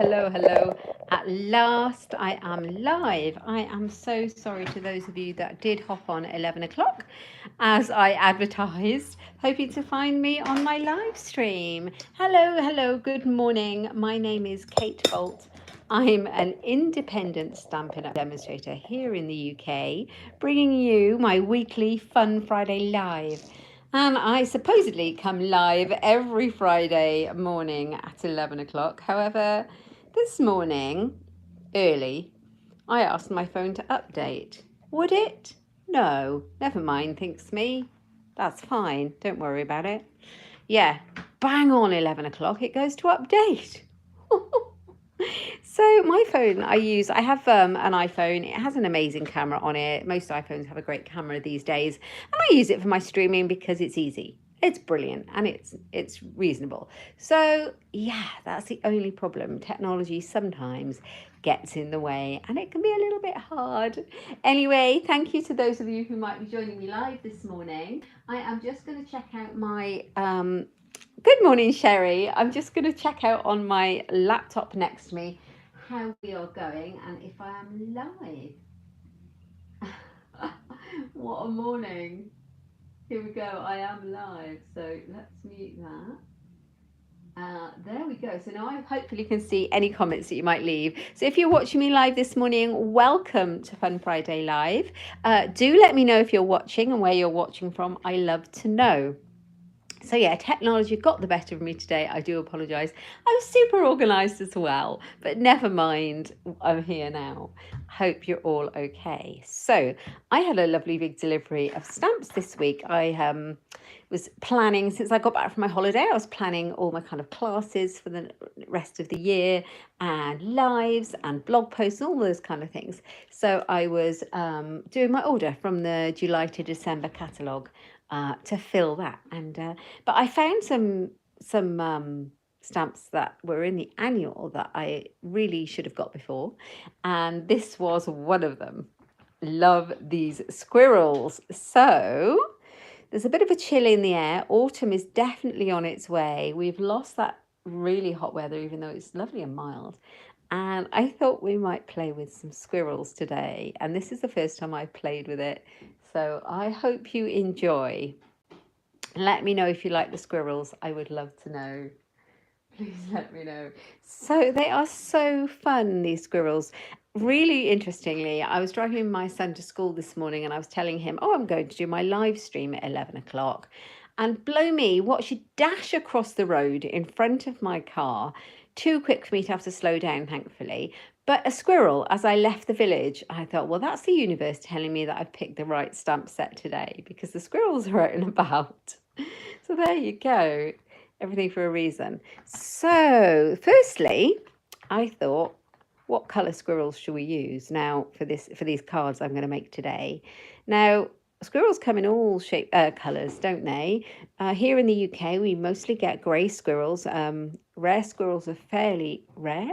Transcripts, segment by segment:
Hello, hello. At last, I am live. I am so sorry to those of you that did hop on at 11 o'clock as I advertised, hoping to find me on my live stream. Hello, hello, good morning. My name is Kate Holt. I'm an independent Stampin' Up! Demonstrator here in the UK, bringing you my weekly Fun Friday Live. And I supposedly come live every Friday morning at 11 o'clock. However, this morning, early, I asked my phone to update. Would it? No, never mind, thinks me. That's fine, don't worry about it. Yeah, bang on 11 o'clock, it goes to update. So my phone I have an iPhone. It has an amazing camera on it. Most iPhones have a great camera these days, and I use it for my streaming because it's easy. It's brilliant and it's reasonable. So yeah, that's the only problem. Technology sometimes gets in the way and it can be a little bit hard. Anyway, thank you to those of you who might be joining me live this morning. I am just going to check out my good morning, Sherry. I'm just going to check out on my laptop next to me how we are going and if I am live. What a morning. Here we go. I am live. So let's mute that. There we go. So now I hopefully can see any comments that you might leave. So if you're watching me live this morning, welcome to Fun Friday Live. Do let me know if you're watching and where you're watching from. I love to know. So yeah, technology got the better of me today. I do apologise. I was super organised as well, but never mind. I'm here now. Hope you're all okay. So I had a lovely big delivery of stamps this week. I was planning, since I got back from my holiday, I was planning all my kind of classes for the rest of the year and lives and blog posts and all those kind of things. So I was doing my order from the July to December catalogue. To fill that, but I found some stamps that were in the annual that I really should have got before, and this was one of them. Love these squirrels. So there's a bit of a chill in the air. Autumn is definitely on its way. We've lost that really hot weather, even though it's lovely and mild. And I thought we might play with some squirrels today. And this is the first time I've played with it. So I hope you enjoy. Let me know if you like the squirrels. I would love to know. Please let me know. So they are so fun, these squirrels. Really interestingly, I was driving my son to school this morning and I was telling him, oh, I'm going to do my live stream at 11 o'clock. And blow me, watch you dash across the road in front of my car. Too quick for me to have to slow down, thankfully. But a squirrel, as I left the village, I thought, well, that's the universe telling me that I've picked the right stamp set today because the squirrels are out and about. So there you go. Everything for a reason. So firstly, I thought, what colour squirrels should we use now for these cards I'm going to make today? Now, squirrels come in all colours, don't they? Here in the UK, we mostly get grey squirrels. Rare squirrels are fairly rare.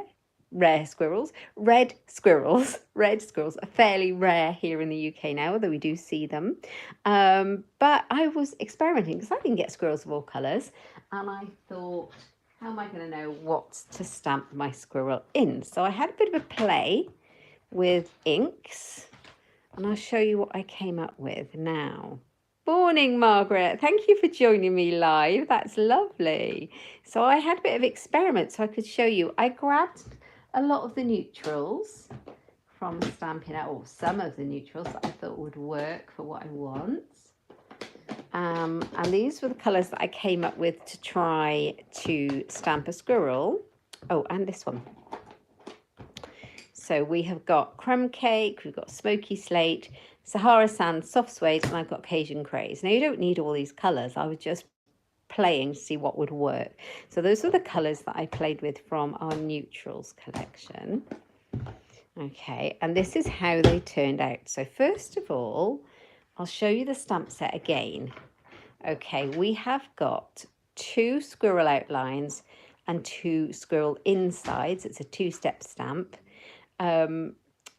Red squirrels are fairly rare here in the UK now, although we do see them. But I was experimenting because I can get squirrels of all colours, and I thought, how am I going to know what to stamp my squirrel in? So I had a bit of a play with inks, and I'll show you what I came up with now. Morning, Margaret. Thank you for joining me live. That's lovely. So I had a bit of experiment so I could show you. I grabbed a lot of the neutrals from Stampin' Up, or some of the neutrals that I thought would work for what I want. And these were the colours that I came up with to try to stamp a squirrel. Oh, and this one. So we have got crumb cake, we've got smoky slate, Sahara sand, soft suede, and I've got Cajun craze. Now you don't need all these colours. I was just playing to see what would work. So those are the colours that I played with from our neutrals collection. Okay, and this is how they turned out. So first of all, I'll show you the stamp set again. Okay, we have got 2 squirrel outlines and 2 squirrel insides. It's a 2-step stamp.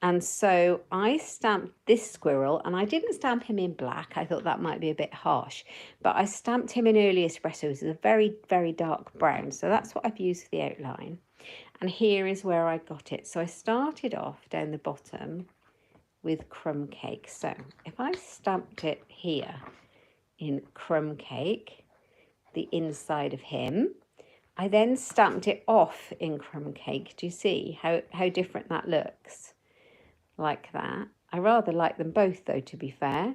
And so I stamped this squirrel, and I didn't stamp him in black. I thought that might be a bit harsh, but I stamped him in early espresso. It's a very, very dark brown. So that's what I've used for the outline. And here is where I got it. So I started off down the bottom with crumb cake. So if I stamped it here in crumb cake, the inside of him, I then stamped it off in crumb cake. Do you see how different that looks? Like that. I rather like them both though, to be fair.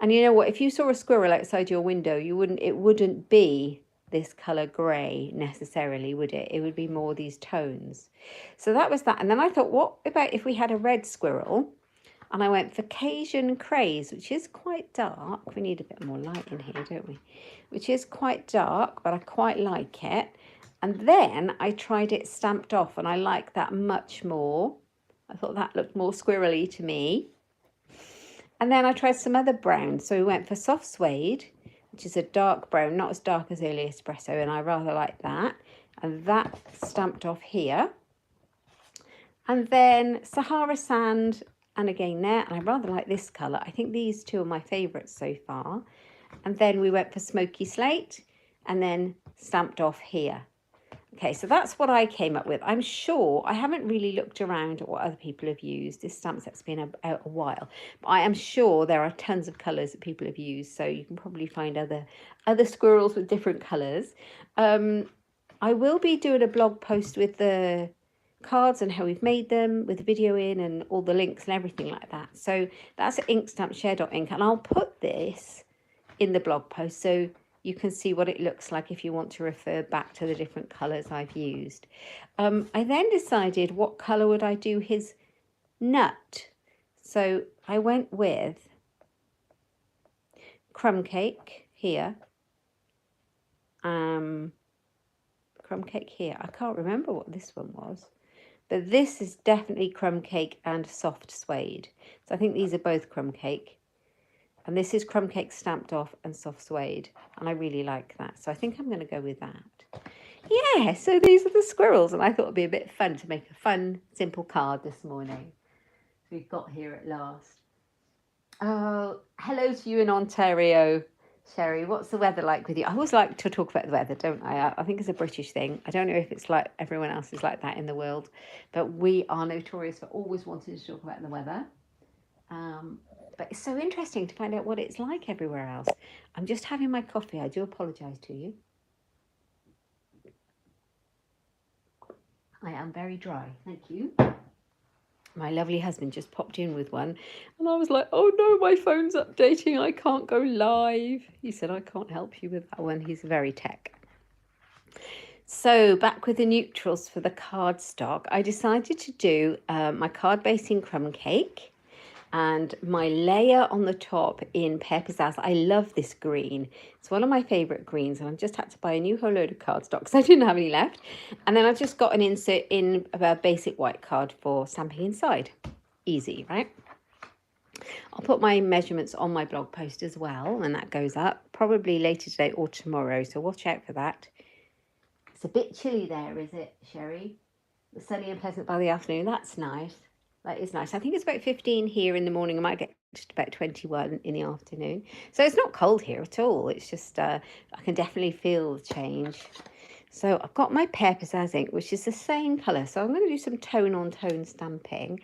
And you know what, if you saw a squirrel outside your window, it wouldn't be this colour grey necessarily, would it? It would be more these tones. So that was that. And then I thought, what about if we had a red squirrel? And I went for Cajun Craze, which is quite dark. We need a bit more light in here, don't we? Which is quite dark, but I quite like it. And then I tried it stamped off, and I like that much more. I thought that looked more squirrely to me. And then I tried some other brown. So we went for Soft Suede, which is a dark brown, not as dark as Early Espresso, and I rather like that. And that stamped off here. And then Sahara Sand, and again there, and I rather like this colour. I think these two are my favourites so far. And then we went for Smoky Slate, and then stamped off here. Okay, so that's what I came up with. I'm sure, I haven't really looked around at what other people have used. This stamp set's been out a while. But I am sure there are tons of colours that people have used. So you can probably find other squirrels with different colours. I will be doing a blog post with the cards and how we've made them, with the video in and all the links and everything like that. So that's at inkstampshare.ink. And I'll put this in the blog post so you can see what it looks like if you want to refer back to the different colours I've used. I then decided what colour would I do his nut. So I went with crumb cake here. Crumb cake here. I can't remember what this one was. But this is definitely crumb cake and soft suede. So I think these are both crumb cake. And this is crumb cake stamped off and soft suede. And I really like that. So I think I'm going to go with that. Yeah, so these are the squirrels. And I thought it'd be a bit fun to make a fun, simple card this morning. So we've got here at last. Oh, hello to you in Ontario, Sherry. What's the weather like with you? I always like to talk about the weather, don't I? I think it's a British thing. I don't know if it's like everyone else is like that in the world. But we are notorious for always wanting to talk about the weather. But it's so interesting to find out what it's like everywhere else. I'm just having my coffee. I do apologise to you. I am very dry. Thank you. My lovely husband just popped in with one. And I was like, oh no, my phone's updating. I can't go live. He said, I can't help you with that one. He's very tech. So back with the neutrals for the cardstock. I decided to do my card base in crumb cake. And my layer on the top in Pear Pizzazz. I love this green. It's one of my favourite greens, and I just had to buy a new whole load of cardstock because I didn't have any left. And then I've just got an insert in a basic white card for stamping inside. Easy, right? I'll put my measurements on my blog post as well, and that goes up probably later today or tomorrow, so watch out for that. It's a bit chilly there, is it, Sherry? The sunny and pleasant by the afternoon. That's nice. That is nice. I think it's about 15 here in the morning. I might get just about 21 in the afternoon. So it's not cold here at all. It's just, I can definitely feel the change. So I've got my Pear Pizzazz ink, which is the same colour. So I'm going to do some tone-on-tone stamping.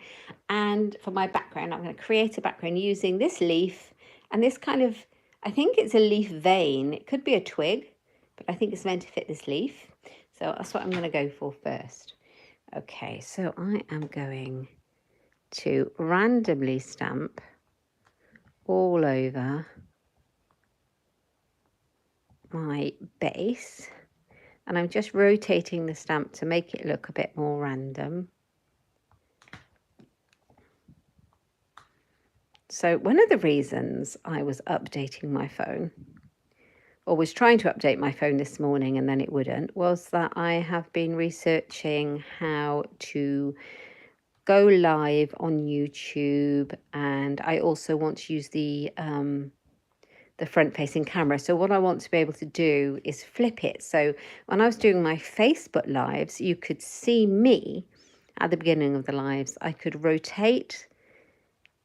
And for my background, I'm going to create a background using this leaf. And this kind of, I think it's a leaf vein. It could be a twig, but I think it's meant to fit this leaf. So that's what I'm going to go for first. Okay, so I am going to randomly stamp all over my base, and I'm just rotating the stamp to make it look a bit more random. So one of the reasons I was updating my phone, or was trying to update my phone this morning and then it wouldn't, was that I have been researching how to go live on YouTube, and I also want to use the front-facing camera. So what I want to be able to do is flip it. So when I was doing my Facebook lives, you could see me at the beginning of the lives. I could rotate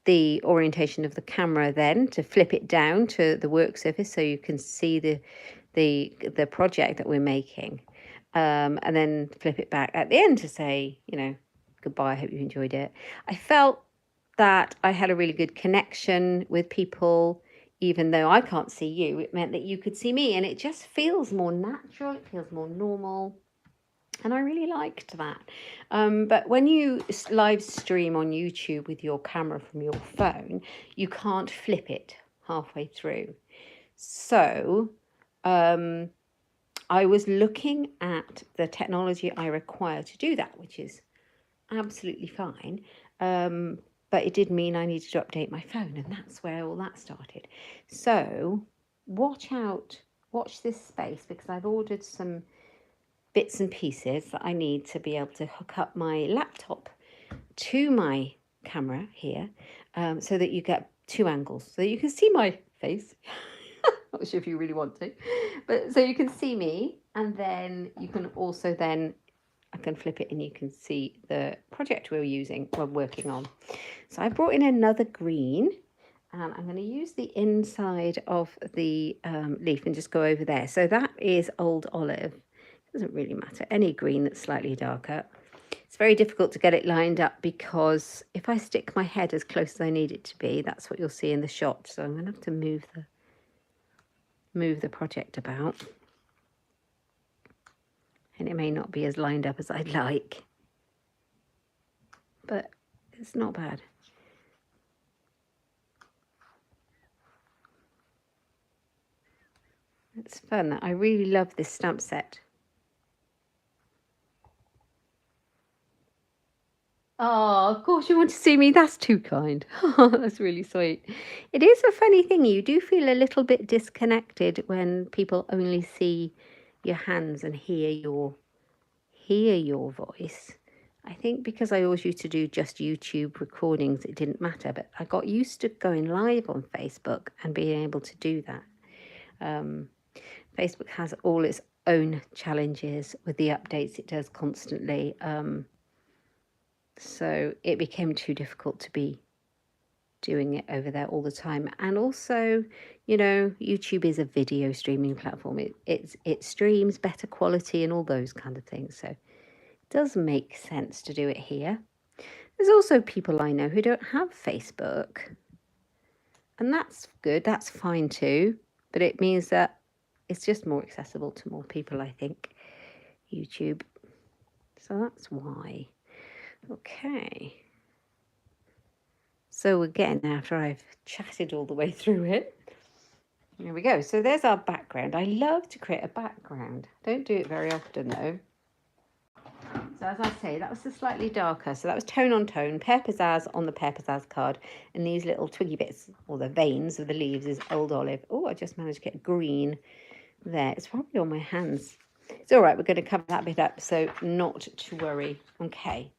the orientation of the camera then to flip it down to the work surface so you can see the project that we're making. and then flip it back at the end to say, goodbye, I hope you enjoyed it. I felt that I had a really good connection with people, even though I can't see you. It meant that you could see me, and it just feels more natural, it feels more normal. And I really liked that. But when you live stream on YouTube with your camera from your phone, you can't flip it halfway through. So I was looking at the technology I require to do that, which is absolutely fine. But it did mean I needed to update my phone, and that's where all that started. So watch this space, because I've ordered some bits and pieces that I need to be able to hook up my laptop to my camera here, so that you get two angles, so you can see my face. Not sure if you really want to, but so you can see me, and then you can also I can flip it and you can see the project we're working on. So I brought in another green, and I'm going to use the inside of the leaf and just go over there. So that is old olive. Doesn't really matter, any green that's slightly darker. It's very difficult to get it lined up, because if I stick my head as close as I need it to be, that's what you'll see in the shot. So I'm going to have to move the project about, and it may not be as lined up as I'd like, but it's not bad. It's fun. I really love this stamp set. Oh, of course you want to see me. That's too kind. That's really sweet. It is a funny thing. You do feel a little bit disconnected when people only see your hands and hear your voice. I think because I always used to do just YouTube recordings, it didn't matter. But I got used to going live on Facebook and being able to do that. Facebook has all its own challenges with the updates it does constantly. So it became too difficult to be doing it over there all the time. And also, YouTube is a video streaming platform. It streams better quality and all those kind of things. So it does make sense to do it here. There's also people I know who don't have Facebook. And that's good. That's fine too. But it means that it's just more accessible to more people, I think, YouTube. So that's why. Okay. So again, after I've chatted all the way through it, there we go. So there's our background. I love to create a background. Don't do it very often though. So as I say, that was the slightly darker. So that was tone on tone, Pear Pizzazz on the Pear Pizzazz card. And these little twiggy bits, or the veins of the leaves, is old olive. Oh, I just managed to get green there. It's probably on my hands. It's all right. We're going to cover that bit up, so not to worry. Okay.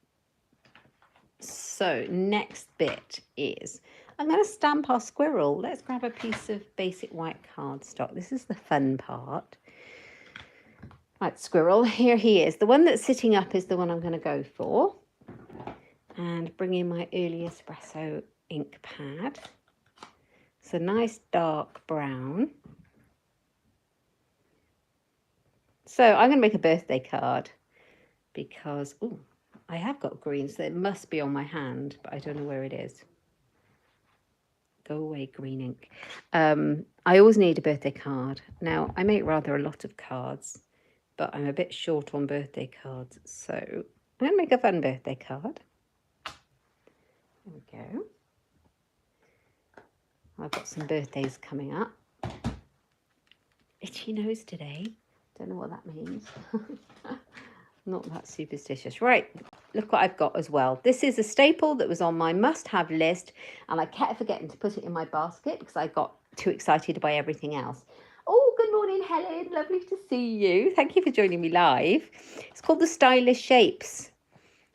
So next bit is, I'm going to stamp our squirrel. Let's grab a piece of basic white cardstock. This is the fun part. Right, squirrel, here he is. The one that's sitting up is the one I'm going to go for. And bring in my early espresso ink pad. It's a nice dark brown. So I'm going to make a birthday card because, I have got green, so it must be on my hand, but I don't know where it is. Go away, green ink. I always need a birthday card. Now, I make rather a lot of cards, but I'm a bit short on birthday cards, so I'm going to make a fun birthday card. There we go. I've got some birthdays coming up. Itchy nose today. Don't know what that means. Not that superstitious. Right, look what I've got as well. This is a staple that was on my must-have list, and I kept forgetting to put it in my basket because I got too excited by everything else. Oh, good morning, Helen. Lovely to see you. Thank you for joining me live. It's called the Stylish Shapes.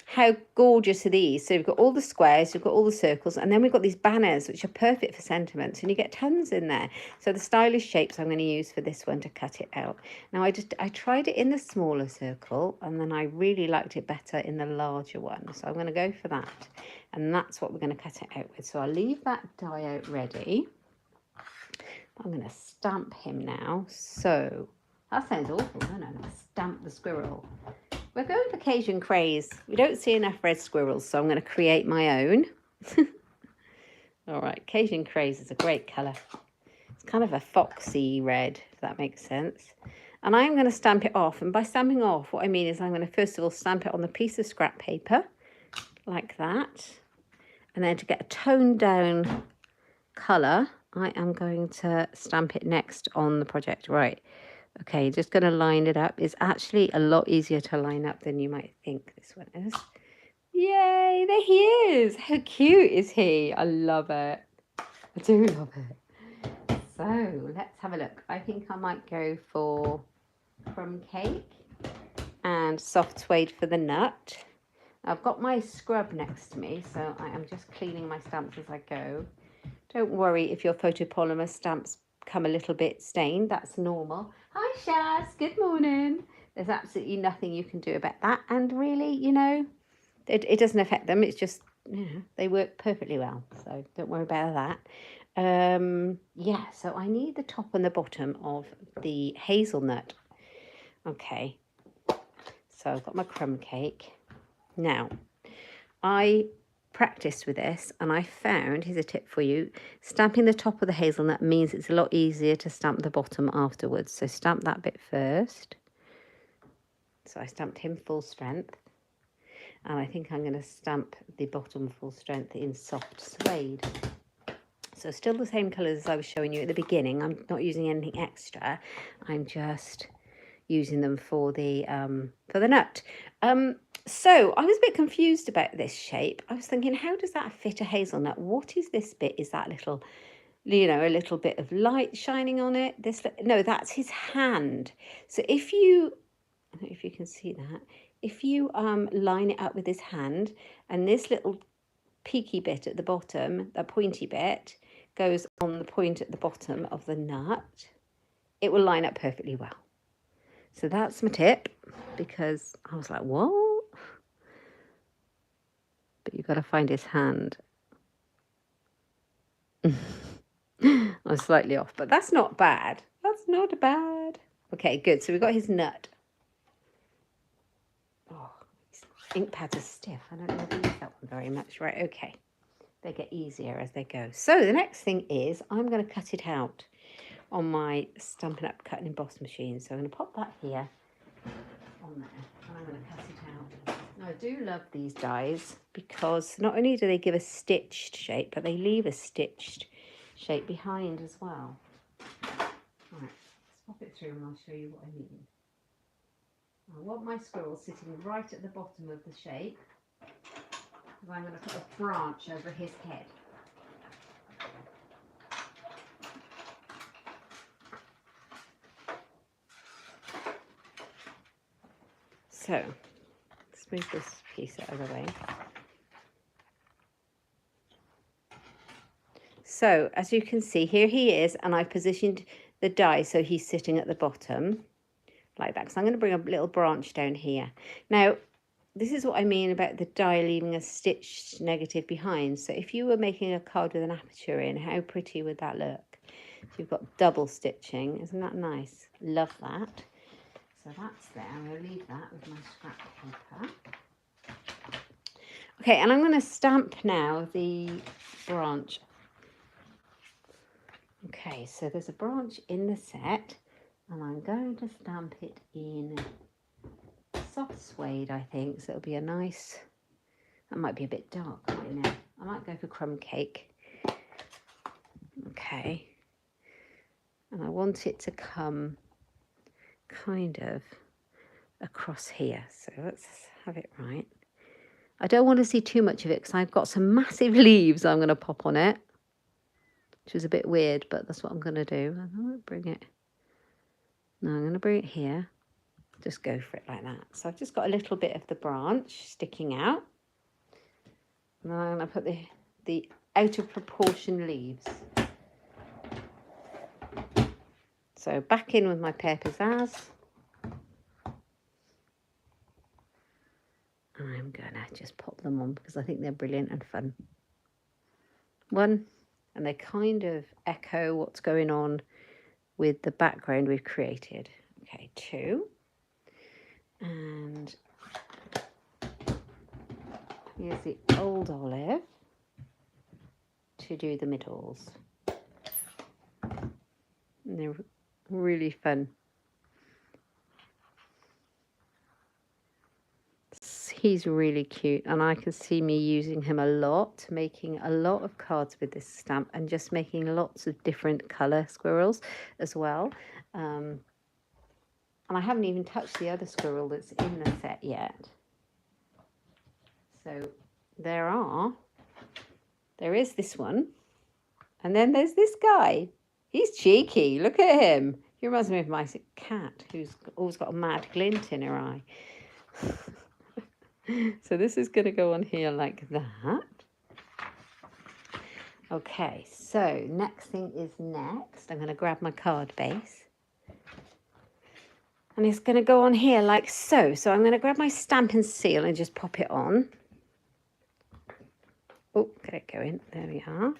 How gorgeous are these? So we've got all the squares, we've got all the circles, and then we've got these banners, which are perfect for sentiments, and you get tons in there. So the Stylish Shapes I'm going to use for this one to cut it out. Now, I tried it in the smaller circle, and then I really liked it better in the larger one. So I'm going to go for that, and that's what we're going to cut it out with. So I'll leave that die out ready. I'm going to stamp him now. So That sounds awful, doesn't it? Stamp the squirrel. We're going for Cajun craze. We don't see enough red squirrels, so I'm going to create my own. All right, Cajun craze is a great colour. It's kind of a foxy red, if that makes sense. And I'm going to stamp it off. And by stamping off, what I mean is I'm going to first of all stamp it on the piece of scrap paper, like that. And then to get a toned down colour, I am going to stamp it next on the project. Right. Okay, just going to line it up. It's actually a lot easier to line up than you might think this one is. Yay, there he is. How cute is he? I love it. I do love it. So let's have a look. I think I might go for crumb cake and soft suede for the nut. I've got my scrub next to me, so I am just cleaning my stamps as I go. Don't worry if your photopolymer stamps come a little bit stained. That's normal. Hi, Shaz. Good morning. There's absolutely nothing you can do about that. And really, you know, it doesn't affect them. It's just, you know, they work perfectly well. So don't worry about that. Yeah, so I need the top and the bottom of the hazelnut. Okay. So I've got my crumb cake. Now, I practiced with this and I found, here's a tip for you, stamping the top of the hazelnut means it's a lot easier to stamp the bottom afterwards. So stamp that bit first. So I stamped him full strength. And I think I'm going to stamp the bottom full strength in soft suede. So still the same colours as I was showing you at the beginning. I'm not using anything extra. I'm just using them for the nut. So I was a bit confused about this shape. I was thinking, how does that fit a hazelnut? What is this bit? Is that little, you know, a little bit of light shining on it? No, that's his hand. So if you, I don't know if you can see that. If you line it up with his hand, and this little peaky bit at the bottom, the pointy bit, goes on the point at the bottom of the nut, it will line up perfectly well. So that's my tip, because I was like, what? But you've got to find his hand. I was slightly off, but that's not bad. That's not bad. Okay, good. So we've got his nut. Oh, ink pads are stiff. I don't know if I use that one very much. Right, okay. They get easier as they go. So the next thing is I'm going to cut it out on my Stampin' Up! Cut and Emboss machine. So I'm going to pop that here on there, and I'm going to cut it out. Now I do love these dies because not only do they give a stitched shape, but they leave a stitched shape behind as well. Right, let's pop it through and I'll show you what I mean. I want my squirrel sitting right at the bottom of the shape, because I'm going to put a branch over his head. So, let's move this piece out of the way. So, as you can see, here he is, and I've positioned the die so he's sitting at the bottom, like that. So I'm going to bring a little branch down here. Now, this is what I mean about the die leaving a stitched negative behind. So if you were making a card with an aperture in, how pretty would that look? So you've got double stitching. Isn't that nice? Love that. So that's there. I'm going to leave that with my scrap paper. Okay, and I'm going to stamp now the branch. Okay, so there's a branch in the set, and I'm going to stamp it in soft suede, I think. So it'll be a nice, that might be a bit dark right now. I might go for crumb cake. Okay. And I want it to come kind of across here. So let's have it right. I don't want to see too much of it because I've got some massive leaves I'm going to pop on it, which is a bit weird, but that's what I'm going to do. I'm going to bring it. No, I'm going to bring it here. Just go for it like that. So I've just got a little bit of the branch sticking out. And then I'm going to put the out of proportion leaves. So back in with my Pear Pizzazz. I'm going to just pop them on because I think they're brilliant and fun. One, and they kind of echo what's going on with the background we've created. Okay, 2. And here's the old olive to do the middles. And they're really fun. He's really cute, and I can see me using him a lot, making a lot of cards with this stamp and just making lots of different colour squirrels as well. And I haven't even touched the other squirrel that's in the set yet. So there is this one, and then there's this guy. He's cheeky. Look at him. He reminds me of my cat, who's always got a mad glint in her eye. So this is going to go on here like that. Okay, so next thing is next. I'm going to grab my card base. And it's going to go on here like so. So I'm going to grab my stamp and seal and just pop it on. Oh, get it going. There we are.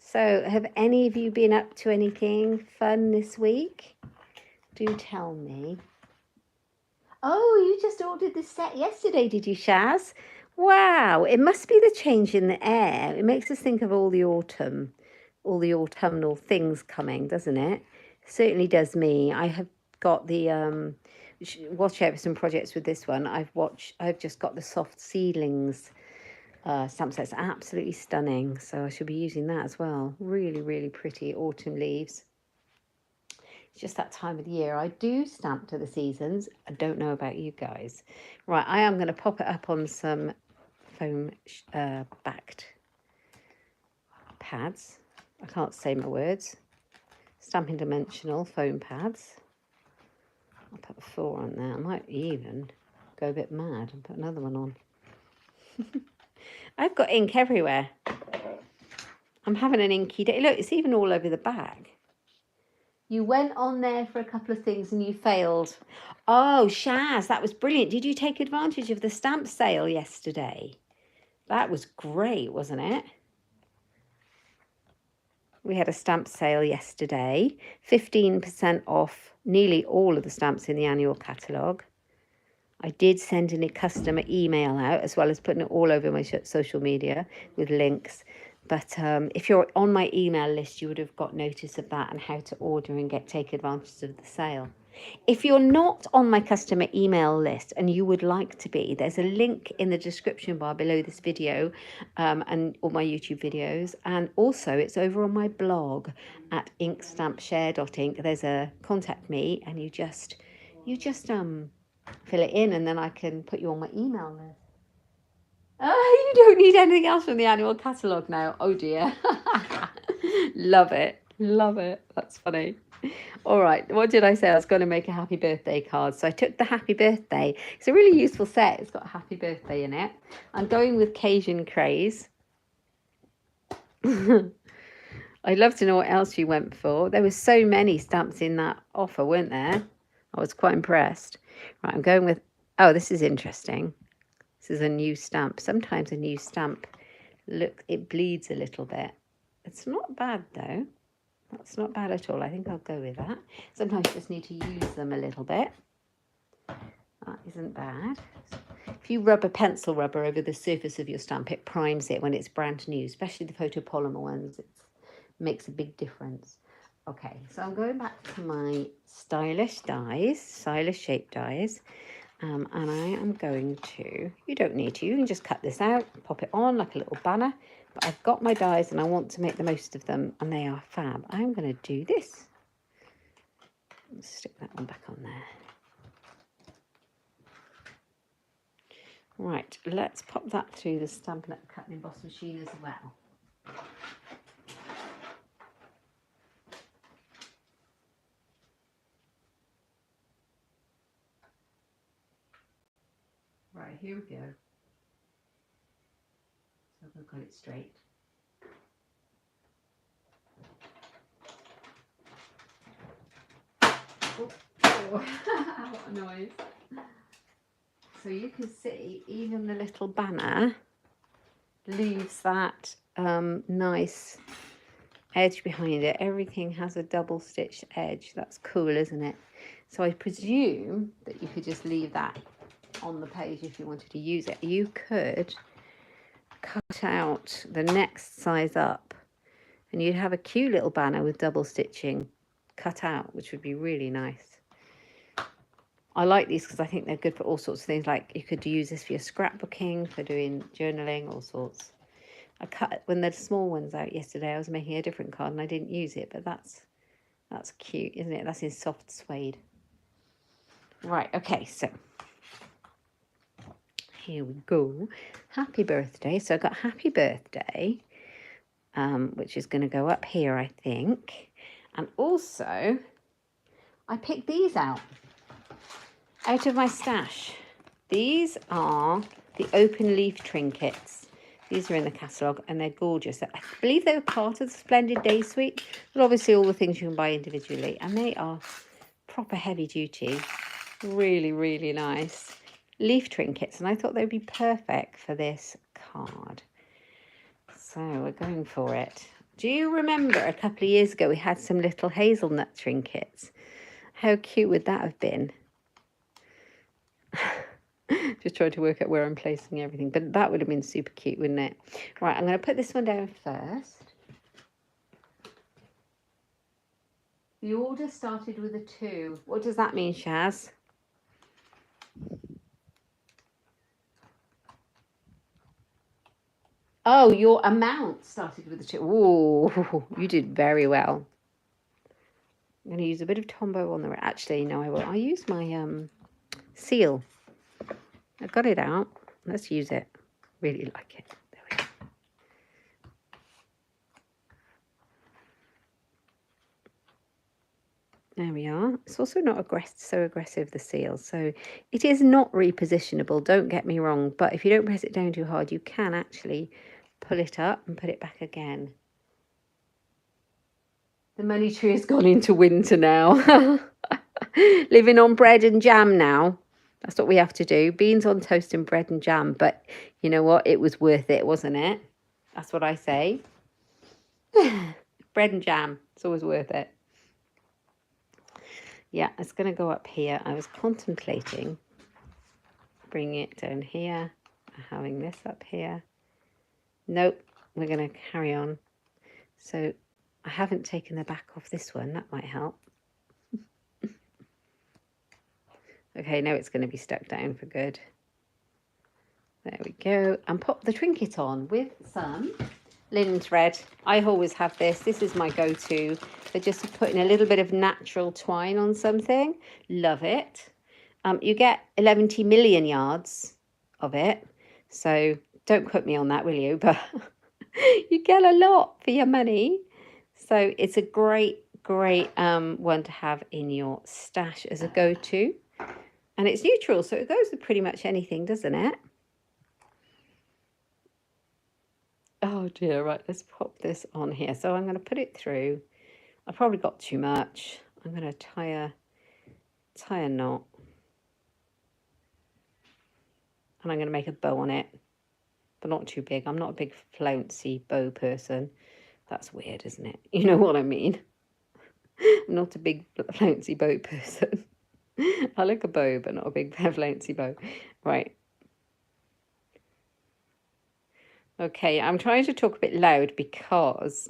So have any of you been up to anything fun this week? Do tell me. Oh, you just ordered this set yesterday, did you, Shaz? Wow, it must be the change in the air. It makes us think of all the autumnal things coming, doesn't it? Certainly does me. I have got the watch out for some projects with this one. I've just got the soft seedlings stamp set. It's absolutely stunning. So I should be using that as well. Really, really pretty autumn leaves. It's just that time of the year. I do stamp to the seasons. I don't know about you guys. Right, I am going to pop it up on some foam backed pads. I can't say my words. Stampin' Dimensional foam pads. I'll put 4 on there. I might even go a bit mad and put another one on. I've got ink everywhere. I'm having an inky day. Look, it's even all over the bag. You went on there for a couple of things and you failed. Oh, Shaz, that was brilliant. Did you take advantage of the stamp sale yesterday? That was great, wasn't it? We had a stamp sale yesterday. 15% off nearly all of the stamps in the annual catalogue. I did send in a customer email out as well as putting it all over my social media with links. But if you're on my email list, you would have got notice of that and how to order and take advantage of the sale. If you're not on my customer email list and you would like to be, there's a link in the description bar below this video and all my YouTube videos. And also it's over on my blog at inkstampshare.ink. There's a contact me and you just fill it in and then I can put you on my email list. You don't need anything else from the annual catalogue now. Oh dear. Love it. Love it. That's funny. All right. What did I say? I was going to make a happy birthday card. So I took the happy birthday. It's a really useful set. It's got a happy birthday in it. I'm going with Cajun Craze. I'd love to know what else you went for. There were so many stamps in that offer, weren't there? I was quite impressed. Right. I'm going with, oh, this is interesting. This is a new stamp. Sometimes a new stamp, look, it bleeds a little bit. It's not bad though. That's not bad at all. I think I'll go with that. Sometimes you just need to use them a little bit. That isn't bad. If you rub a pencil rubber over the surface of your stamp, it primes it when it's brand new, especially the photopolymer ones. It makes a big difference. Okay, so I'm going back to my stylish dies, stylish shape dies. And I am going to, you don't need to, you can just cut this out, pop it on like a little banner. But I've got my dies and I want to make the most of them and they are fab. I'm going to do this. Let's stick that one back on there. Right, let's pop that through the Stampin' Up! Cut and Emboss machine as well. Right, here we go. So I've got it straight. Oh, what a noise. So you can see even the little banner leaves that nice edge behind it. Everything has a double stitched edge. That's cool, isn't it? So I presume that you could just leave that on the page if you wanted to use it. You could cut out the next size up and you'd have a cute little banner with double stitching cut out, which would be really nice. I like these because I think they're good for all sorts of things. Like you could use this for your scrapbooking, for doing journaling, all sorts. I cut when the small ones out yesterday. I was making a different card and I didn't use it, but that's cute, isn't it? That's in soft suede. Right, okay, so here we go. Happy birthday. So I got happy birthday, which is going to go up here, I think. And also, I picked these out of my stash. These are the open leaf trinkets. These are in the catalogue and they're gorgeous. I believe they were part of the Splendid Day Suite, but obviously all the things you can buy individually. And they are proper heavy duty. Really, really nice leaf trinkets. And I thought they'd be perfect for this card. So we're going for it. Do you remember a couple of years ago we had some little hazelnut trinkets? How cute would that have been? Just trying to work out where I'm placing everything. But that would have been super cute, wouldn't it? Right, I'm going to put this one down first. The order started with a 2. What does that mean, Shaz? Oh, your amount started with a 2. Ooh, you did very well. I'm going to use a bit of Tombow on the... Actually, no, I won't. I'll use my seal. I got it out. Let's use it. Really like it. There we go. There we are. It's also not so aggressive, the seal. So it is not repositionable, don't get me wrong. But if you don't press it down too hard, you can actually pull it up and put it back again. The money tree has gone into winter now. Living on bread and jam now. That's what we have to do. Beans on toast and bread and jam. But you know what? It was worth it, wasn't it? That's what I say. Bread and jam. It's always worth it. Yeah, it's going to go up here. I was contemplating bringing it down here, having this up here. Nope, we're going to carry on. So I haven't taken the back off this one. That might help. Okay, now it's going to be stuck down for good. There we go. And pop the trinket on with some linen thread. I always have this. This is my go-to for just putting a little bit of natural twine on something. Love it. You get 11 million yards of it. So don't quote me on that, will you? But you get a lot for your money. So it's a great one to have in your stash as a go-to. And it's neutral, so it goes with pretty much anything, doesn't it? Oh dear, right, let's pop this on here. So I'm going to put it through. I probably got too much. I'm going to tie a knot. And I'm going to make a bow on it, but not too big. I'm not a big flouncy bow person. That's weird, isn't it? You know what I mean? I'm not a big flouncy bow person. I like a bow, but not a big flouncy bow. Right. Okay, I'm trying to talk a bit loud because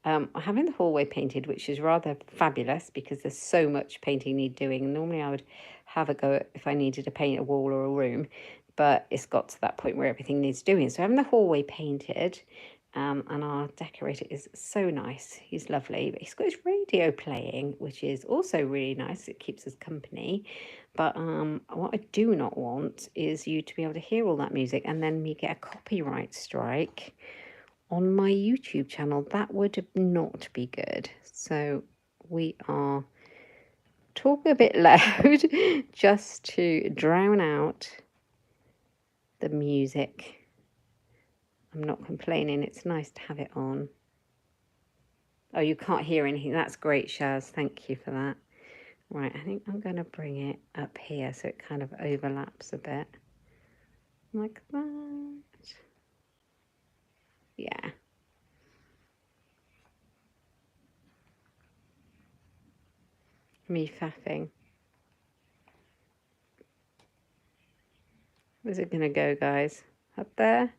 I'm having the hallway painted, which is rather fabulous because there's so much painting need doing. And normally I would have a go if I needed to paint a wall or a room, but it's got to that point where everything needs doing. So having the hallway painted, and our decorator is so nice. He's lovely, but he's got his radio playing, which is also really nice. It keeps us company. But what I do not want is you to be able to hear all that music and then me get a copyright strike on my YouTube channel. That would not be good. So we are talking a bit loud just to drown out the music. I'm not complaining. It's nice to have it on. Oh, you can't hear anything. That's great, Shaz. Thank you for that. Right, I think I'm going to bring it up here so it kind of overlaps a bit. Like that. Yeah. Me faffing. Where's it going to go, guys? Up there?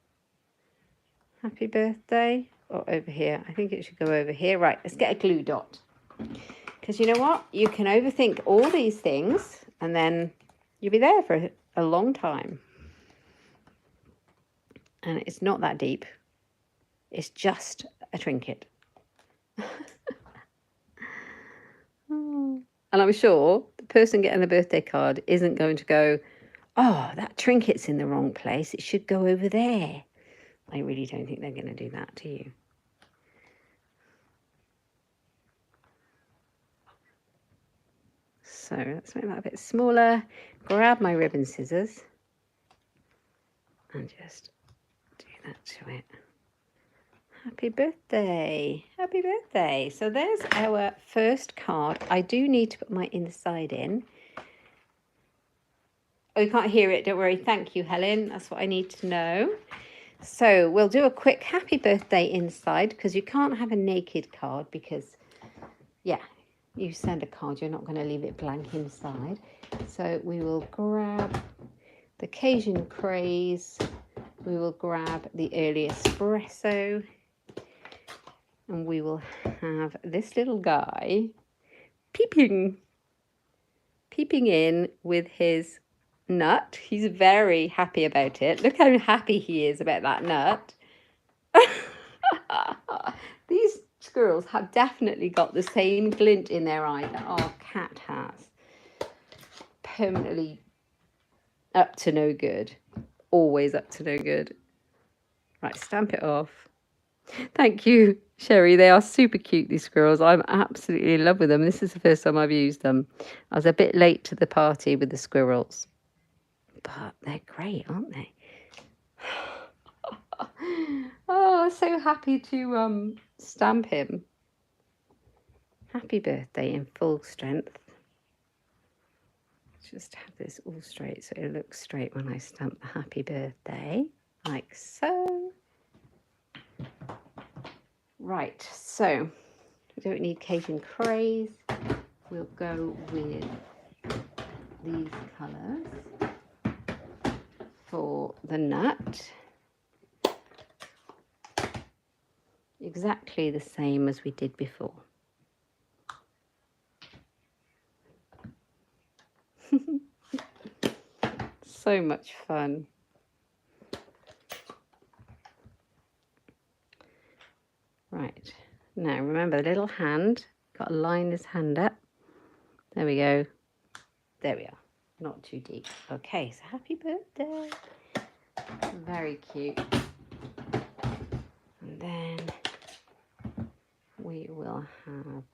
Happy birthday? Or over here? I think it should go over here. Right, let's get a glue dot. Because you know what? You can overthink all these things and then you'll be there for a long time. And it's not that deep. It's just a trinket. And I'm sure the person getting the birthday card isn't going to go, oh, that trinket's in the wrong place. It should go over there. I really don't think they're going to do that to you. So let's make that a bit smaller. Grab my ribbon scissors and just do that to it. Happy birthday. Happy birthday. So there's our first card. I do need to put my inside in. Oh, you can't hear it. Don't worry. Thank you, Helen. That's what I need to know. So we'll do a quick happy birthday inside because you can't have a naked card because, yeah, you send a card, you're not going to leave it blank inside. So we will grab the Cajun Craze. We will grab the early espresso. And we will have this little guy peeping in with his nut. He's very happy about it. Look how happy he is about that nut. These squirrels have definitely got the same glint in their eye that our cat has. Permanently up to no good. Always up to no good. Right, stamp it off. Thank you, Sherry. They are super cute, these squirrels. I'm absolutely in love with them. This is the first time I've used them. I was a bit late to the party with the squirrels. But they're great, aren't they? Oh, so happy to stamp him. Happy birthday in full strength. Just have this all straight so it looks straight when I stamp the happy birthday, like so. Right, so we don't need Cajun Craze. We'll go with these colours for the nut. Exactly the same as we did before. So much fun. Right, now remember the little hand, got to line this hand up. There we go. There we are. Not too deep. Okay, so happy birthday. Very cute. And then we will have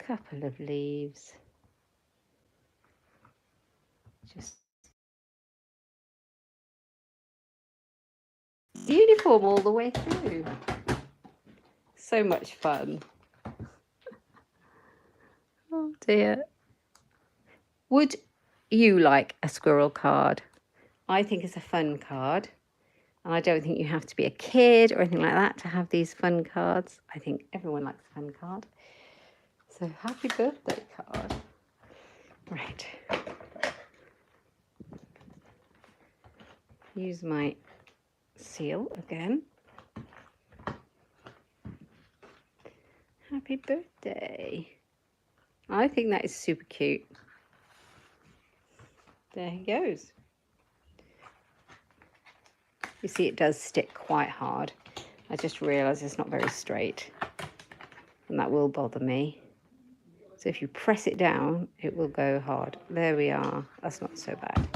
a couple of leaves. Just uniform all the way through. So much fun. Oh dear. Would you like a squirrel card? I think it's a fun card. And I don't think you have to be a kid or anything like that to have these fun cards. I think everyone likes a fun card. So happy birthday card. Right. Use my seal again. Happy birthday. I think that is super cute. There he goes. You see it does stick quite hard. I just realised it's not very straight. And that will bother me. So if you press it down, it will go hard. There we are. That's not so bad.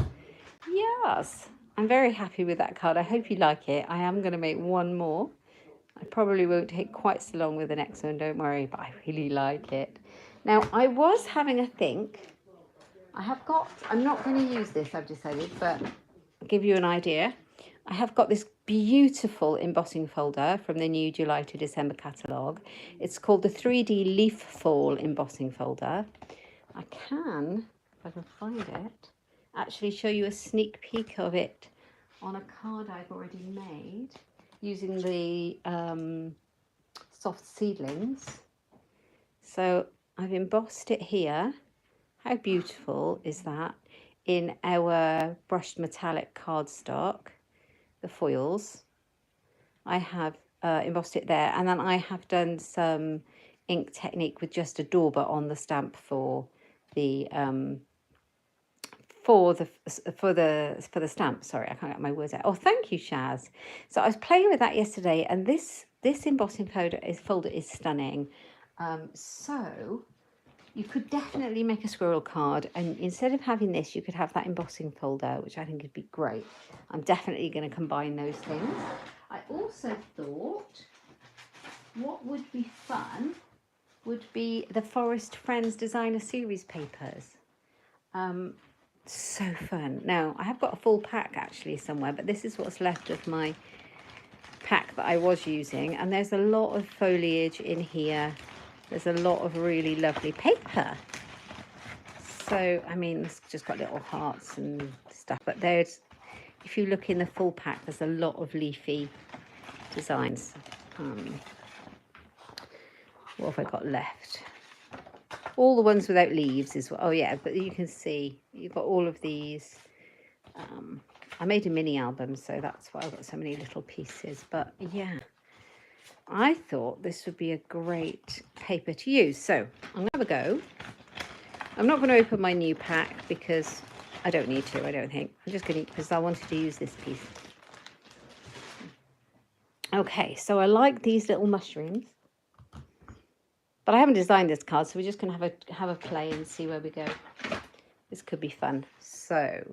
Yes. I'm very happy with that card. I hope you like it. I am going to make one more. I probably won't take quite so long with the next one, don't worry, but I really like it. Now, I was having a think. I'm not going to use this, I've decided, but I'll give you an idea. I have got this beautiful embossing folder from the new July to December catalogue. It's called the 3D Leaf Fall embossing folder. I can, if I can find it, actually show you a sneak peek of it on a card I've already made using the soft seedlings. So I've embossed it here. How beautiful is that? In our brushed metallic cardstock, the foils. I have embossed it there, and then I have done some ink technique with just a dauber on the stamp for the stamp. Sorry, I can't get my words out. Oh, thank you, Shaz. So I was playing with that yesterday, and this embossing folder is stunning. So you could definitely make a squirrel card, and instead of having this, you could have that embossing folder, which I think would be great. I'm definitely going to combine those things. I also thought what would be fun would be the Forest Friends Designer Series papers. So fun. Now, I have got a full pack actually somewhere, but this is what's left of my pack that I was using, and there's a lot of foliage in here. There's a lot of really lovely paper. So, I mean, it's just got little hearts and stuff, but there's, if you look in the full pack, there's a lot of leafy designs. What have I got left? All the ones without leaves is what, oh yeah, but you can see you've got all of these. I made a mini album, so that's why I've got so many little pieces. But yeah, I thought this would be a great paper to use. So I'm going to have a go. I'm not going to open my new pack because I don't need to, I don't think. I'm just going to, because I wanted to use this piece. Okay, so I like these little mushrooms. But I haven't designed this card, so we're just going to have a play and see where we go. This could be fun. So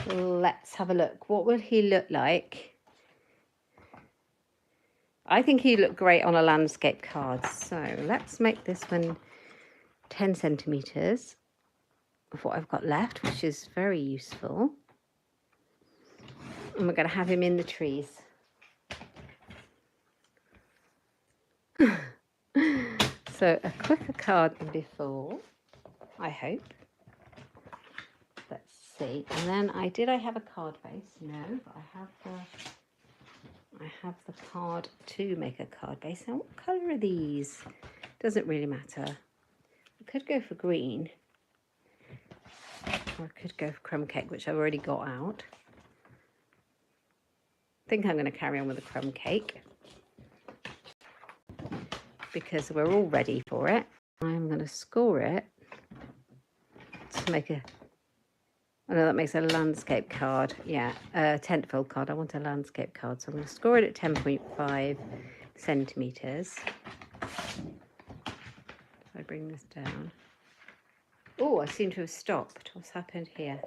let's have a look. What will he look like? I think he'd look great on a landscape card. So let's make this one 10 centimetres of what I've got left, which is very useful. And we're going to have him in the trees. So a quicker card than before, I hope. Let's see. And then I have a card base? No, but I have the card to make a card base. Now, what colour are these? Doesn't really matter. I could go for green, or I could go for crumb cake, which I've already got out. I think I'm going to carry on with the crumb cake because we're all ready for it. I'm going to score it to make a, I know that makes a landscape card. Yeah, a tentfold card. I want a landscape card. So I'm going to score it at 10.5 centimetres. If I bring this down. Oh, I seem to have stopped. What's happened here?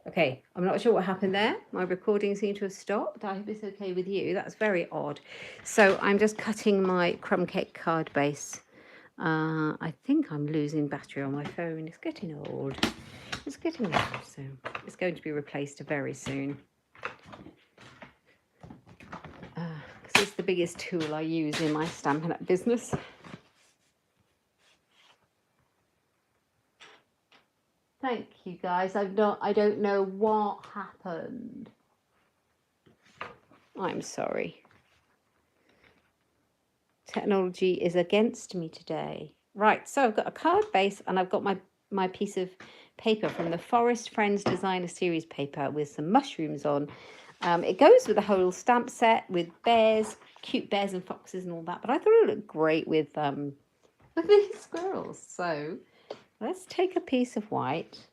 Okay, I'm not sure what happened there. My recording seemed to have stopped. I hope it's okay with you. That's very odd. So I'm just cutting my crumb cake card base. I think I'm losing battery on my phone. It's getting old. It's getting old, so it's going to be replaced very soon. Because it's the biggest tool I use in my Stampin' Up business. Thank you, guys. I don't know what happened. I'm sorry. Technology is against me today. Right, so I've got a card base and I've got my piece of paper from the Forest Friends Designer Series paper with some mushrooms on. It goes with the whole stamp set with bears, cute bears and foxes and all that. But I thought it would look great with these squirrels. So let's take a piece of white.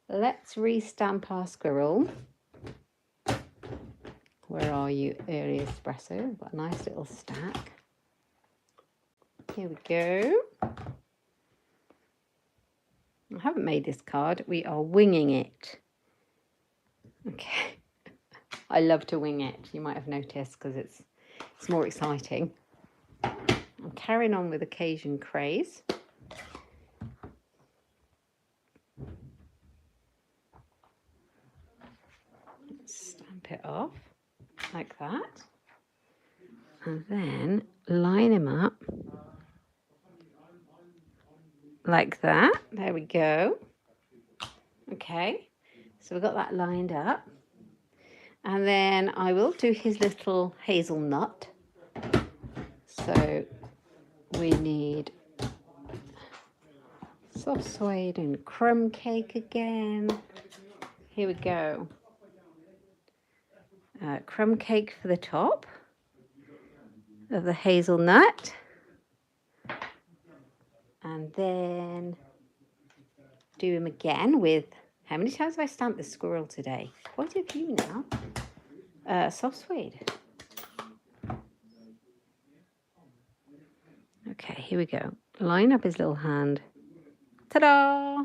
Let's restamp our squirrel. Where are you, early espresso? I've got a nice little stack. Here we go. I haven't made this card. We are winging it. Okay. I love to wing it. You might have noticed because it's more exciting. I'm carrying on with Occasion Craze. Stamp it off like that. And then line him up like that. There we go. Okay, so we've got that lined up. And then I will do his little hazelnut. So we need soft suede and crumb cake again. Here we go. Crumb cake for the top of the hazelnut. And then do him again with, how many times have I stamped the squirrel today? Quite a few now. Soft suede. Okay, here we go. Line up his little hand. Ta-da!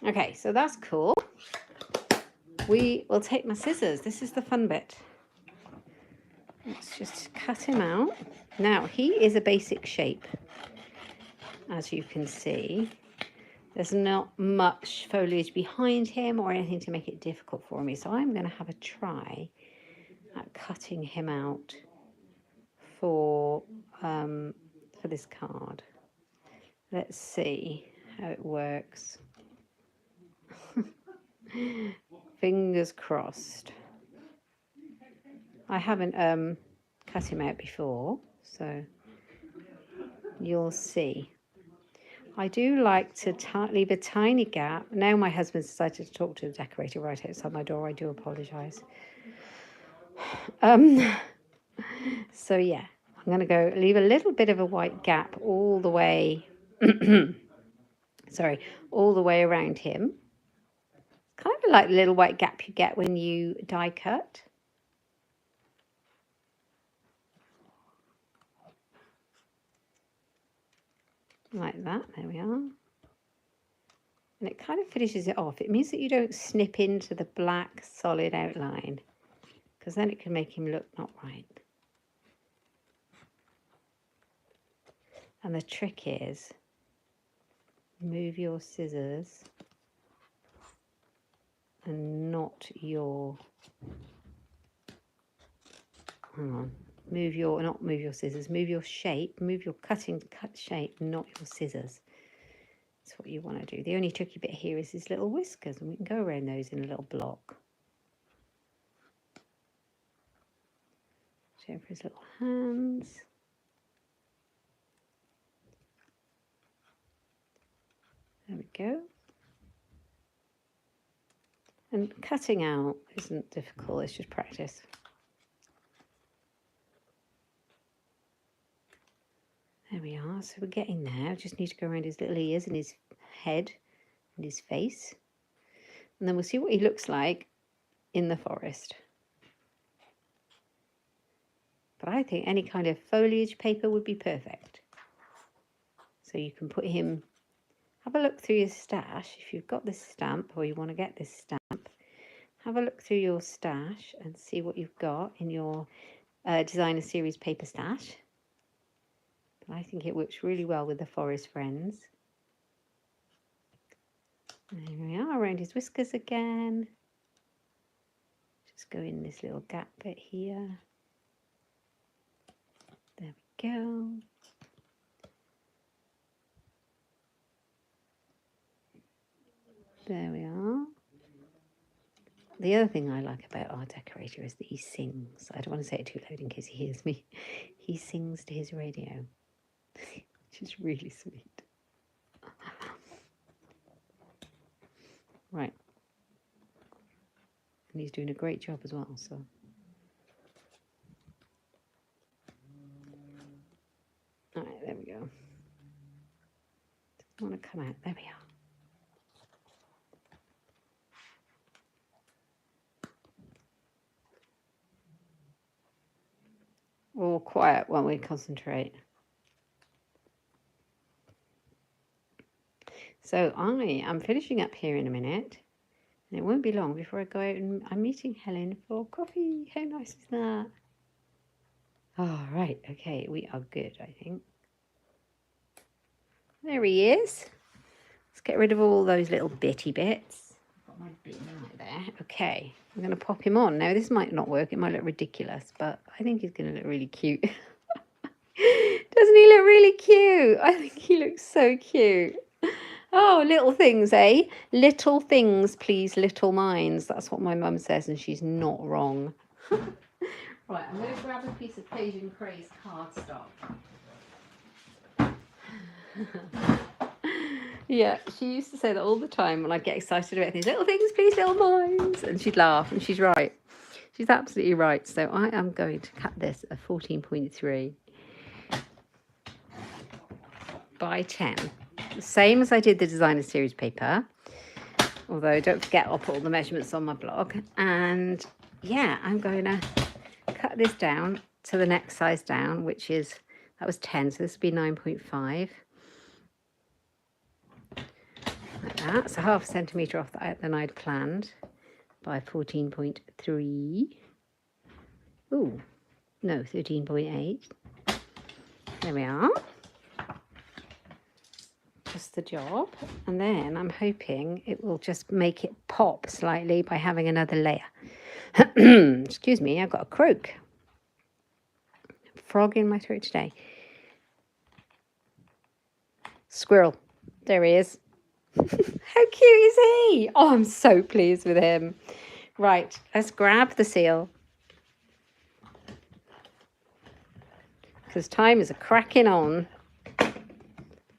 Okay, so that's cool. We will take my scissors. This is the fun bit. Let's just cut him out. Now, he is a basic shape, as you can see. There's not much foliage behind him or anything to make it difficult for me. So I'm going to have a try at cutting him out for this card. Let's see how it works. Fingers crossed. I haven't cut him out before, so you'll see. I do like to leave a tiny gap. Now my husband's decided to talk to the decorator right outside my door. I do apologise. So yeah, I'm going to go leave a little bit of a white gap all the way, sorry, all the way around him. Kind of like the little white gap you get when you die cut. Like that, there we are. And it kind of finishes it off. It means that you don't snip into the black solid outline, because then it can make him look not right. And the trick is, move your scissors and not your, hang on, move your scissors, move your shape, move your cut shape, not your scissors. That's what you want to do. The only tricky bit here is his little whiskers, and we can go around those in a little block. Show for his little hands. There we go. And cutting out isn't difficult, it's just practice. There we are, so we're getting there. Just need to go around his little ears and his head and his face. And then we'll see what he looks like in the forest. But I think any kind of foliage paper would be perfect. So you can put him, have a look through your stash. If you've got this stamp or you want to get this stamp, have a look through your stash and see what you've got in your designer series paper stash. I think it works really well with the forest friends. There we are, around his whiskers again. Just go in this little gap bit here. There we go. There we are. The other thing I like about our decorator is that he sings. I don't want to say it too loud in case he hears me. He sings to his radio, which is really sweet. Right. And he's doing a great job as well, so. All right, there we go. Doesn't want to come out. There we are. All quiet while we concentrate. So I am finishing up here in a minute, and it won't be long before I go out and I'm meeting Helen for coffee. How nice is that? Oh, right, okay, we are good, I think. There he is. Let's get rid of all those little bitty bits. I've got my bin right there. Okay, I'm going to pop him on. Now, this might not work. It might look ridiculous, but I think he's going to look really cute. Doesn't he look really cute? I think he looks so cute. Oh, little things, eh? Little things, please, little minds. That's what my mum says, and she's not wrong. Right, I'm going to grab a piece of Asian Craze cardstock. Yeah, she used to say that all the time when I get excited about things. Little things, please, little minds. And she'd laugh, and she's right. She's absolutely right. So I am going to cut this at 14.3 by 10. The same as I did the designer series paper. Although don't forget, I'll put all the measurements on my blog. And yeah, I'm going to cut this down to the next size down, which is, that was 10, so this would be 9.5. Like that. So half a centimetre off than I'd planned by 14.3. Ooh, no, 13.8. There we are. Just the job. And then I'm hoping it will just make it pop slightly by having another layer. Excuse me, I've got a croak. Frog in my throat today. Squirrel. There he is. How cute is he? Oh, I'm so pleased with him. Right, let's grab the seal. Because time is a cracking on.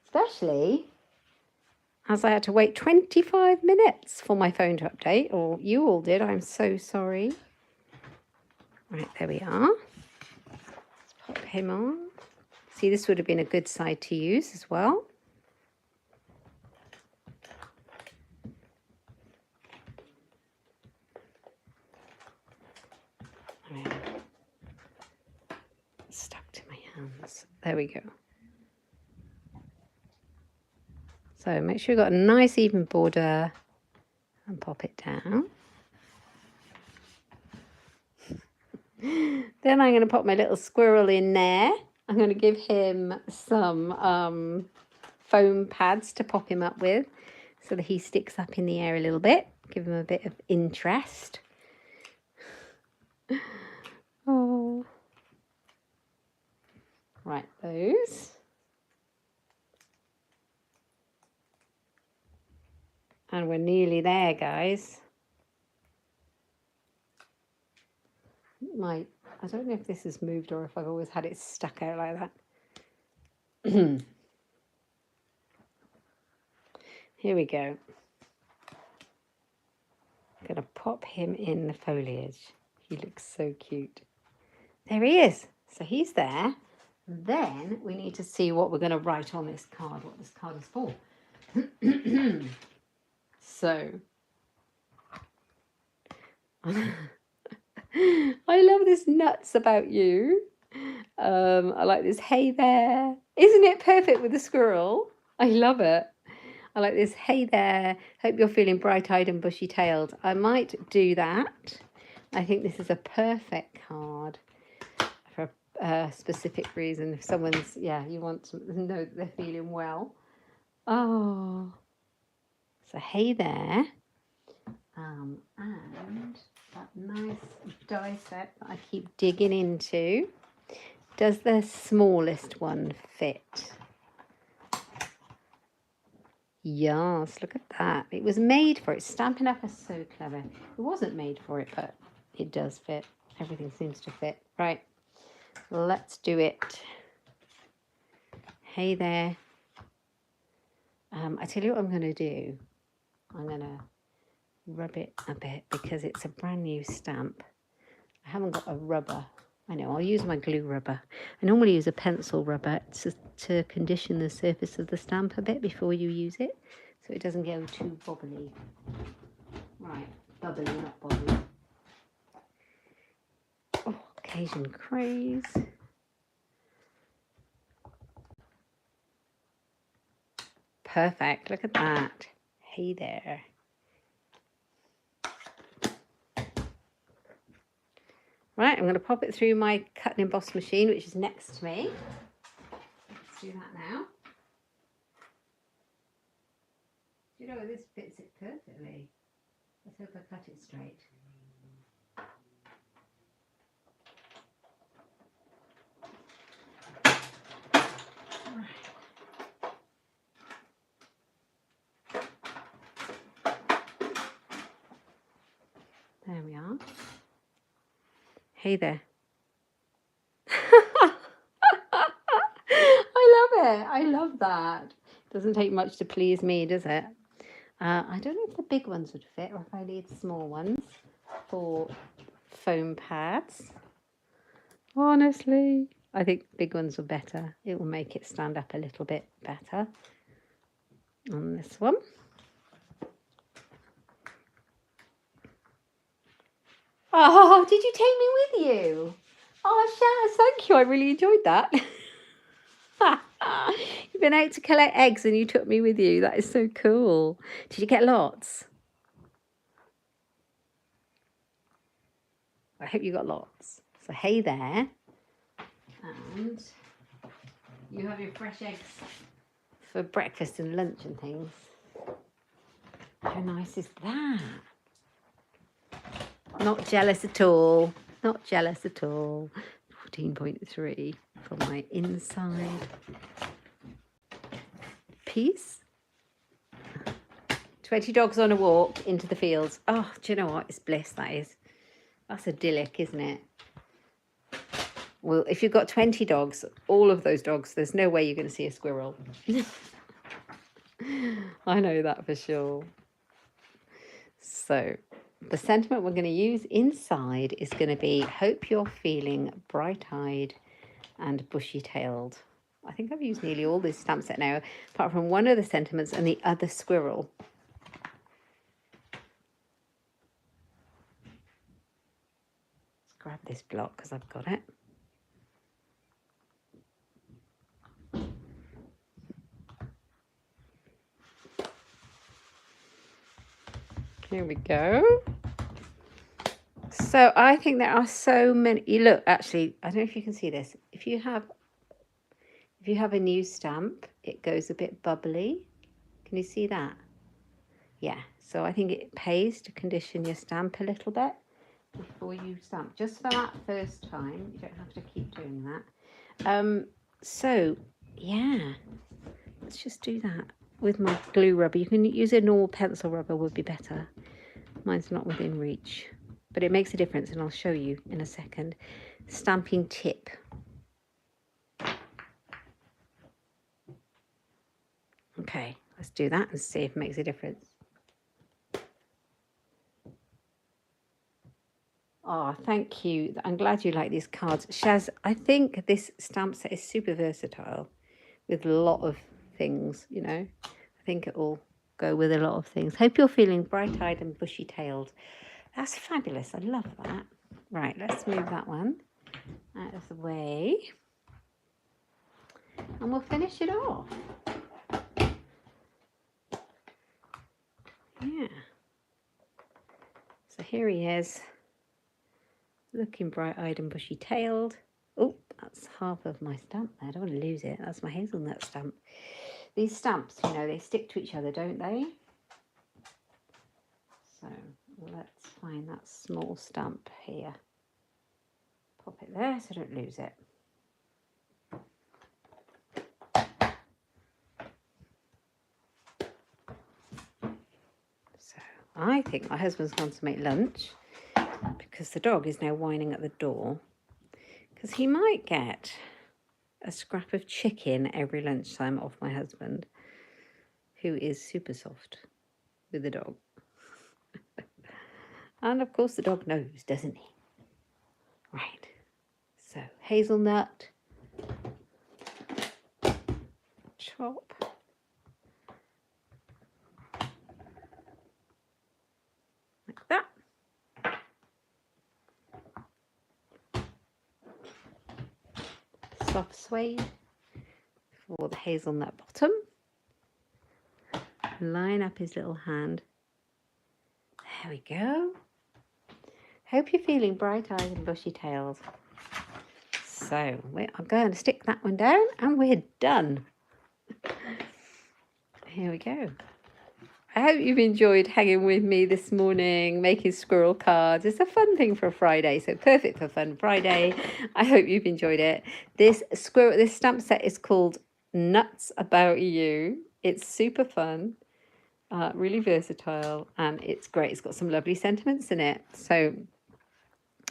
Especially as I had to wait 25 minutes for my phone to update. Or you all did. I'm so sorry. Right, there we are. Let's pop him on. See, this would have been a good side to use as well. Stuck to my hands. There we go. So make sure you've got a nice even border and pop it down. Then I'm going to pop my little squirrel in there. I'm going to give him some foam pads to pop him up with so that he sticks up in the air a little bit. Give him a bit of interest. Oh. Right, those. And we're nearly there, guys. I don't know if this has moved or if I've always had it stuck out like that. Here we go. I'm going to pop him in the foliage. He looks so cute. There he is. So he's there. Then we need to see what we're going to write on this card, what this card is for. So, I love this Nuts About You. I like this hey there. Isn't it perfect with the squirrel? I love it. I like this hey there. Hope you're feeling bright-eyed and bushy-tailed. I might do that. I think this is a perfect card for a specific reason. If someone's, yeah, you want to know that they're feeling well. Oh, so hey there. And that nice die set that I keep digging into. Does the smallest one fit? Yes, look at that. It was made for it. Stampin' Up! Is so clever. It wasn't made for it, but it does fit. Everything seems to fit. Right, let's do it. Hey there. I tell you what I'm going to do. I'm going to rub it a bit because it's a brand new stamp. I haven't got a rubber. I know, I'll use my glue rubber. I normally use a pencil rubber to condition the surface of the stamp a bit before you use it, so it doesn't go too bobbly. Right, bubbly, not bobbly. Oh, Asian Craze. Perfect, look at that. Hey there. Right, I'm going to pop it through my cut and emboss machine, which is next to me. Let's do that now. You know, this fits it perfectly. Let's hope I cut it straight. Hey there. I love it. I love that. Doesn't take much to please me, does it? I don't know if the big ones would fit or if I need small ones for foam pads. Honestly, I think big ones are better. It will make it stand up a little bit better on this one. Oh, did you take me with you? Oh, Shaz, thank you. I really enjoyed that. You've been out to collect eggs and you took me with you. That is so cool. Did you get lots? I hope you got lots. So hey there. And you have your fresh eggs for breakfast and lunch and things. How nice is that? Not jealous at all. Not jealous at all. 14.3 for my inside piece. 20 dogs on a walk into the fields. Oh, do you know what? It's bliss, that is. That's idyllic, isn't it? Well, if you've got 20 dogs, all of those dogs, there's no way you're going to see a squirrel. I know that for sure. So the sentiment we're going to use inside is going to be, hope you're feeling bright-eyed and bushy-tailed. I think I've used nearly all this stamp set now, apart from one of the sentiments and the other squirrel. Let's grab this block because I've got it. Here we go. So I think there are so many. You look, actually, I don't know if you can see this. If you have a new stamp, it goes a bit bubbly. Can you see that? Yeah. So I think it pays to condition your stamp a little bit before you stamp. Just for that first time. You don't have to keep doing that. So yeah, let's just do that with my glue rubber. You can use a normal pencil rubber, would be better. Mine's not within reach, but it makes a difference, and I'll show you in a second. Stamping tip. Okay, let's do that and see if it makes a difference. Oh, thank you. I'm glad you like these cards. Shaz, I think this stamp set is super versatile with a lot of things, you know. I think it will go with a lot of things. Hope you're feeling bright-eyed and bushy-tailed. That's fabulous. I love that. Right, let's move that one out of the way. And we'll finish it off. Yeah. So here he is, looking bright-eyed and bushy-tailed. Oh, that's half of my stamp there. I don't want to lose it. That's my hazelnut stamp. These stamps, you know, they stick to each other, don't they? So let's find that small stamp here. Pop it there so I don't lose it. So I think my husband's gone to make lunch because the dog is now whining at the door because he might get a scrap of chicken every lunchtime off my husband, who is super soft with the dog. And of course the dog knows, doesn't he? Right, so hazelnut, chop. Like that. Soft suede for the hazelnut bottom. Line up his little hand. There we go. Hope you're feeling bright-eyed and bushy-tailed. So I'm going to stick that one down and we're done. Here we go. I hope you've enjoyed hanging with me this morning, making squirrel cards. It's a fun thing for a Friday, so perfect for Fun Friday. I hope you've enjoyed it. This stamp set is called Nuts About You. It's super fun, really versatile, and it's great. It's got some lovely sentiments in it. So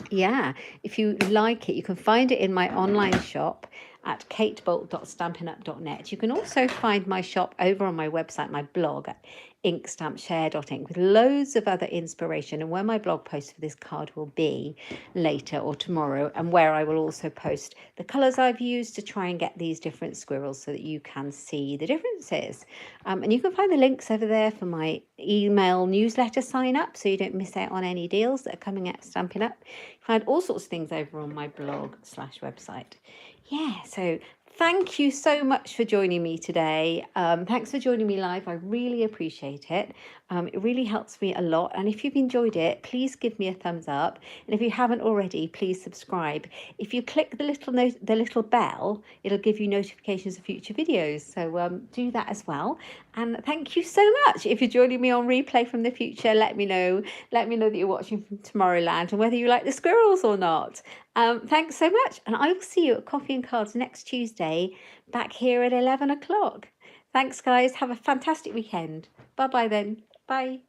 Yeah, if you like it, you can find it in my online shop at katebolt.stampinup.net. You can also find my shop over on my website, my blog at inkstampshare.ink, with loads of other inspiration, and where my blog post for this card will be later or tomorrow, and where I will also post the colours I've used to try and get these different squirrels so that you can see the differences. And you can find the links over there for my email newsletter sign up so you don't miss out on any deals that are coming out of Stampin' Up. Find all sorts of things over on my blog/website. Yeah, so thank you so much for joining me today. Thanks for joining me live. I really appreciate it. It really helps me a lot. And if you've enjoyed it, please give me a thumbs up. And if you haven't already, please subscribe. If you click the little bell, it'll give you notifications of future videos. So do that as well. And thank you so much. If you're joining me on replay from the future, let me know. Let me know that you're watching from Tomorrowland and whether you like the squirrels or not. Thanks so much. And I will see you at Coffee and Cards next Tuesday, back here at 11 o'clock. Thanks, guys. Have a fantastic weekend. Bye-bye then. Bye.